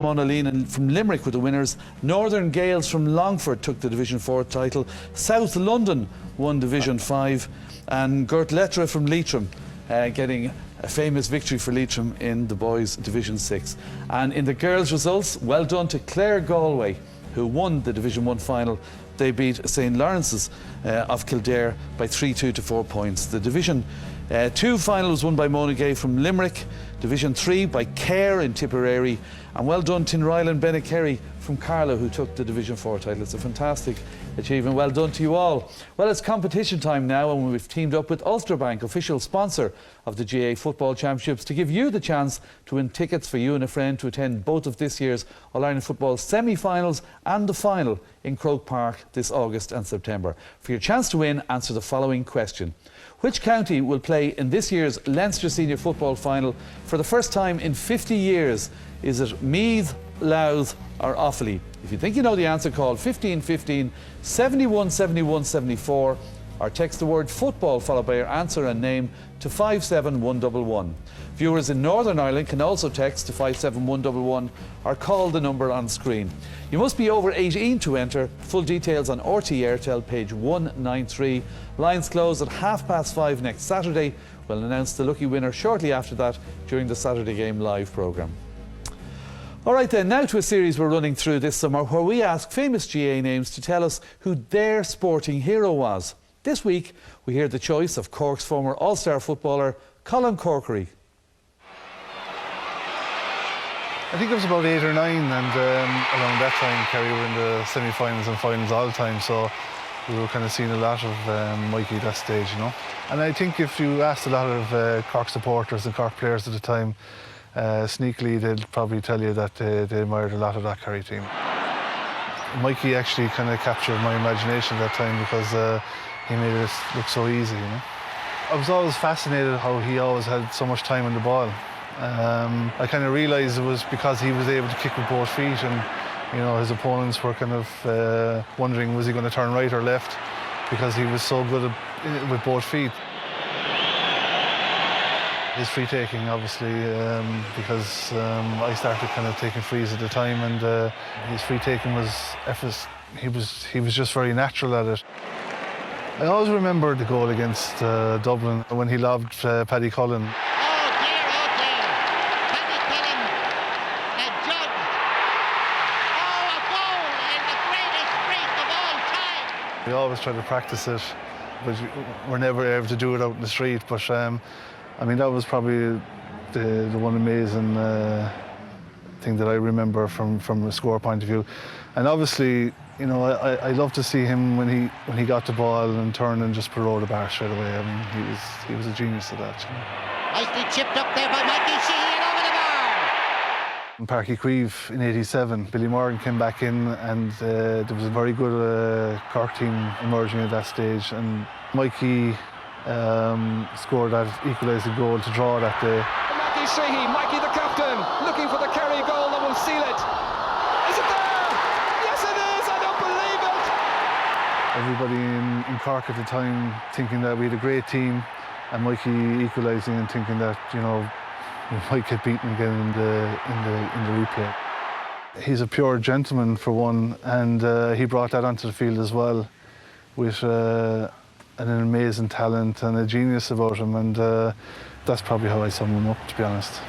Monaghan from Limerick were the winners. Northern Gales from Longford took the Division 4 title. South London won Division 5. And Gert Lettra from Leitrim getting a famous victory for Leitrim in the boys' Division 6. And in the girls' results, well done to Clare Galway, who won the Division 1 final. They beat St Lawrence's of Kildare by 3-2 to 4 points. The Division 2 final was won by Monaghan from Limerick. Division 3 by Kerr in Tipperary. And well done Tinryland and Bennekerry from Carlow, who took the Division 4 title. It's a fantastic achievement. Well done to you all. Well, it's competition time now, and we've teamed up with Ulster Bank, official sponsor of the GA Football Championships, to give you the chance to win tickets for you and a friend to attend both of this year's All-Ireland Football semi-finals and the final in Croke Park this August and September. For your chance to win, answer the following question. Which county will play in this year's Leinster Senior Football Final for the first time in 50 years? Is it Meath, Louth or Offaly? If you think you know the answer, call 1515 71 71 74 or text the word football followed by your answer and name to 57111. Viewers in Northern Ireland can also text to 57111 or call the number on screen. You must be over 18 to enter. Full details on RT Airtel page 193. Lines close at 5:30 next Saturday. We'll announce the lucky winner shortly after that during the Saturday Game Live programme. All right then, now to a series we're running through this summer where we ask famous GA names to tell us who their sporting hero was. This week we hear the choice of Cork's former All-Star footballer Colin Corkery. I think it was about 8 or 9, and around that time Kerry were in the semi-finals and finals all the time, so we were kind of seeing a lot of Mikey at that stage, you know. And I think if you asked a lot of Cork supporters and Cork players at the time, sneakily they'd probably tell you that they admired a lot of that Kerry team. Mikey actually kind of captured my imagination at that time because he made it look so easy, you know. I was always fascinated how he always had so much time on the ball. I kind of realised it was because he was able to kick with both feet, and you know, his opponents were kind of wondering was he going to turn right or left because he was so good with both feet. His free taking, obviously, because I started kind of taking frees at the time, and his free taking was effortless. He was just very natural at it. I always remember the goal against Dublin when he lobbed Paddy Cullen. We always try to practice it, but we're never able to do it out in the street. But I mean, that was probably the one amazing thing that I remember from a score point of view. And obviously, you know, I love to see him when he got the ball and turned and just paroled the bar straight away. I mean, he was a genius at that. You know. Nicely chipped up there by Mikey Sheehan over the bar. In Páirc Uí Chaoimh in '87, Billy Morgan came back in, and there was a very good Cork team emerging at that stage, and Mikey scored that equalising goal to draw that day. Mikey Sheehy, Mikey the captain, looking for the Kerry goal that will seal it. Is it there? Yes it is, I don't believe it! Everybody in Cork at the time thinking that we had a great team, and Mikey equalising and thinking that, you know, we might get beaten again in the replay. He's a pure gentleman for one, and he brought that onto the field as well with an amazing talent and a genius about him, and that's probably how I sum him up, to be honest.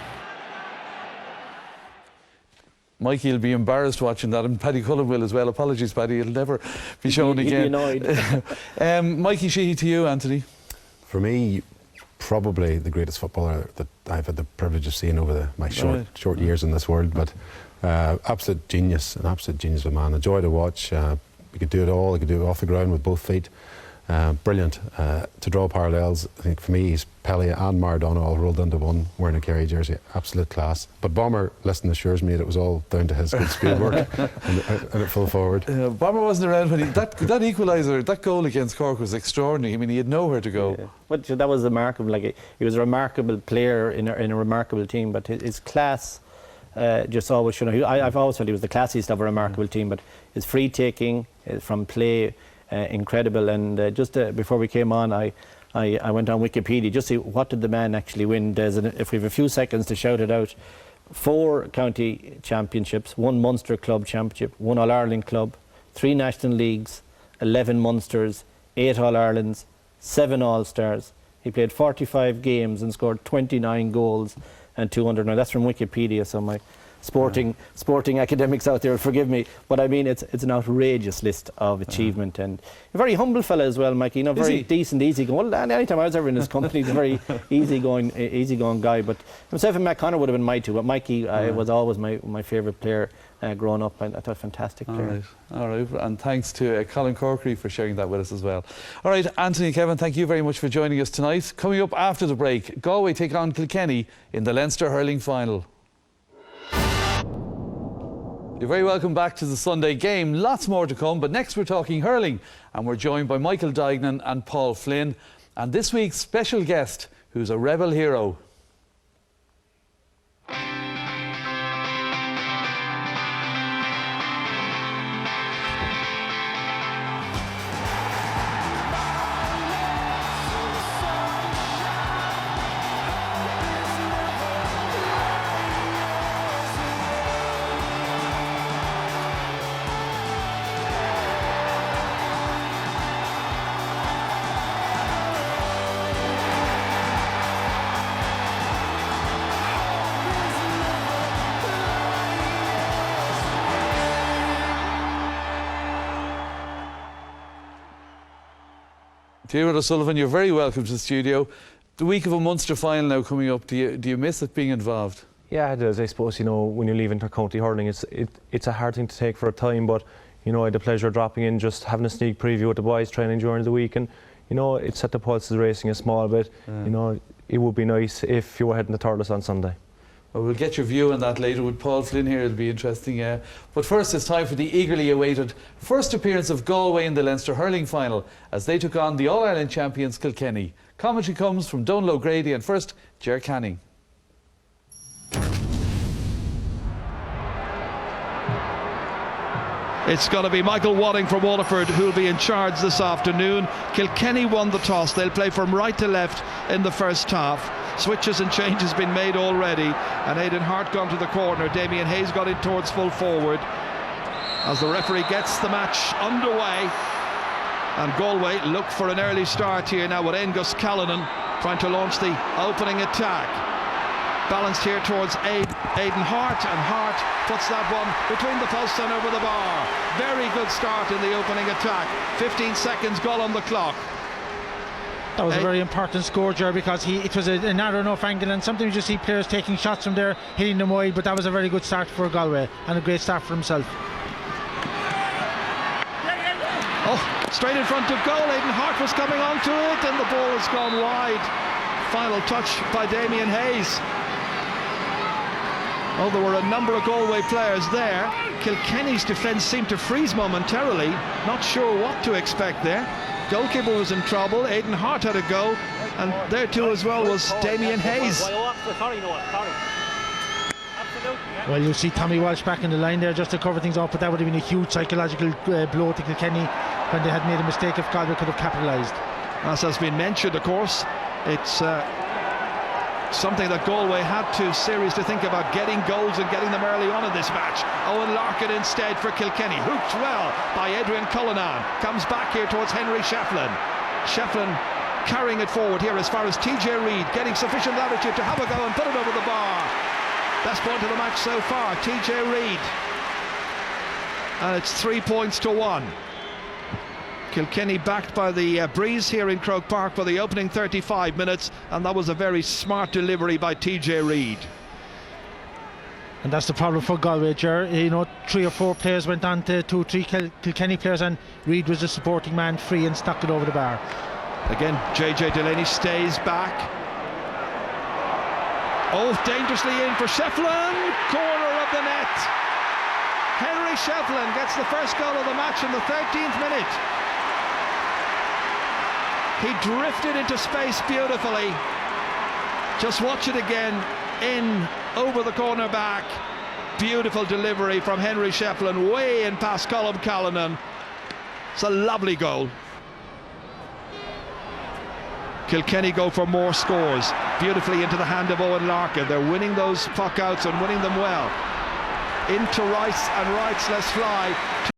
Mikey will be embarrassed watching that, and Paddy Cullen will as well. Apologies, Paddy, it'll never be shown again. Mikey Sheehy, to you, Anthony. For me, probably the greatest footballer that I've had the privilege of seeing over my short years in this world, but absolute genius, an absolute genius of a man. A joy to watch. He could do it all. He could do it off the ground with both feet. Brilliant. To draw parallels, I think for me, he's Pelé and Maradona all rolled into one, wearing a Kerry jersey. Absolute class. But Bomber, listen, assures me that it was all down to his good speed work and at full forward. Bomber wasn't around when that equaliser, that goal against Cork was extraordinary. I mean, he had nowhere to go. Yeah. But that was remarkable. Like, he was a remarkable player in a remarkable team, but his class just always, you know, I've always felt he was the classiest of a remarkable team, but his free taking from play, incredible. And just before we came on, I went on Wikipedia just to see what did the man actually win. If we have a few seconds to shout it out, 4 county championships, 1 Munster club championship, 1 All-Ireland club, 3 National Leagues, 11 Munsters, 8 All-Irelands, 7 All-Stars. He played 45 games and scored 29 goals and 209. That's from Wikipedia, so my sporting academics out there, forgive me, but I mean it's an outrageous list of achievement, and a very humble fella as well, Mikey. You know, very decent, easygoing. Well, anytime I was ever in his company, he's a very easygoing guy. But himself and Matt Connor would have been my two. But Mikey was always my favourite player growing up, and I thought fantastic player. All right, and thanks to Colin Corkery for sharing that with us as well. All right, Anthony and Kevin, thank you very much for joining us tonight. Coming up after the break, Galway take on Kilkenny in the Leinster Hurling Final. You're very welcome back to the Sunday game. Lots more to come, but next we're talking hurling, and we're joined by Michael Duignan and Paul Flynn, and this week's special guest, who's a rebel hero. Diarmuid O'Sullivan, you're very welcome to the studio. The week of a Munster final now coming up. Do you miss it being involved? Yeah, it does. I suppose, you know, when you leave inter-county hurling, it's a hard thing to take for a time, but, you know, I had the pleasure of dropping in, just having a sneak preview with the boys training during the week, and, you know, it set the pulses racing a small bit. You know, it would be nice if you were heading to Thurles on Sunday. Well, we'll get your view on that later with Paul Flynn here. It'll be interesting. But first, it's time for the eagerly awaited first appearance of Galway in the Leinster Hurling Final as they took on the All-Ireland champions Kilkenny. Commentary comes from Donal O'Grady, and first, Ger Canning. It's going to be Michael Wadding from Waterford who'll be in charge this afternoon. Kilkenny won the toss. They'll play from right to left in the first half. Switches and changes been made already, and Aidan Hart gone to the corner. Damien Hayes got in towards full forward as the referee gets the match underway, and Galway look for an early start here now with Angus Callanan trying to launch the opening attack. Balanced here towards Aidan Hart, and Hart puts that one between the posts and over the bar. Very good start in the opening attack. 15 seconds goal on the clock. That was a very important score, Ger, because it was a narrow enough angle, and sometimes you see players taking shots from there, hitting them wide, but that was a very good start for Galway and a great start for himself. Oh, straight in front of goal. Aidan Hart was coming onto it, and the ball has gone wide. Final touch by Damien Hayes. Oh, there were a number of Galway players there. Kilkenny's defence seemed to freeze momentarily. Not sure what to expect there. Goalkeeper was in trouble. Aidan Hart had a go, and there too as well was Damien Hayes. Well, you see Tommy Walsh back in the line there just to cover things off, but that would have been a huge psychological blow to Kilkenny when they had made a mistake if Galway could have capitalised. As has been mentioned, of course, it's something that Galway had to seriously think about, getting goals and getting them early on in this match. Owen Larkin instead for Kilkenny, hooked well by Adrian Cullinan, comes back here towards Henry Shefflin. Shefflin carrying it forward here as far as TJ Reid, getting sufficient latitude to have a go and put it over the bar. Best point of the match so far, TJ Reid, and it's 3 points to 1. Kilkenny backed by the breeze here in Croke Park for the opening 35 minutes, and that was a very smart delivery by TJ Reid. And that's the problem for Galway, Ger. You know, 3 or 4 players went on to 2 or 3 Kilkenny players, and Reid was the supporting man, free, and stuck it over the bar. Again, JJ Delaney stays back. Oh, dangerously in for Shefflin, corner of the net. Henry Shefflin gets the first goal of the match in the 13th minute. He drifted into space beautifully. Just watch it again. In over the corner back. Beautiful delivery from Henry Shefflin, way in past Colm Callanan. It's a lovely goal. Kilkenny go for more scores. Beautifully into the hand of Owen Larkin. They're winning those puck outs and winning them well. Into Rice, and Rice, let's fly.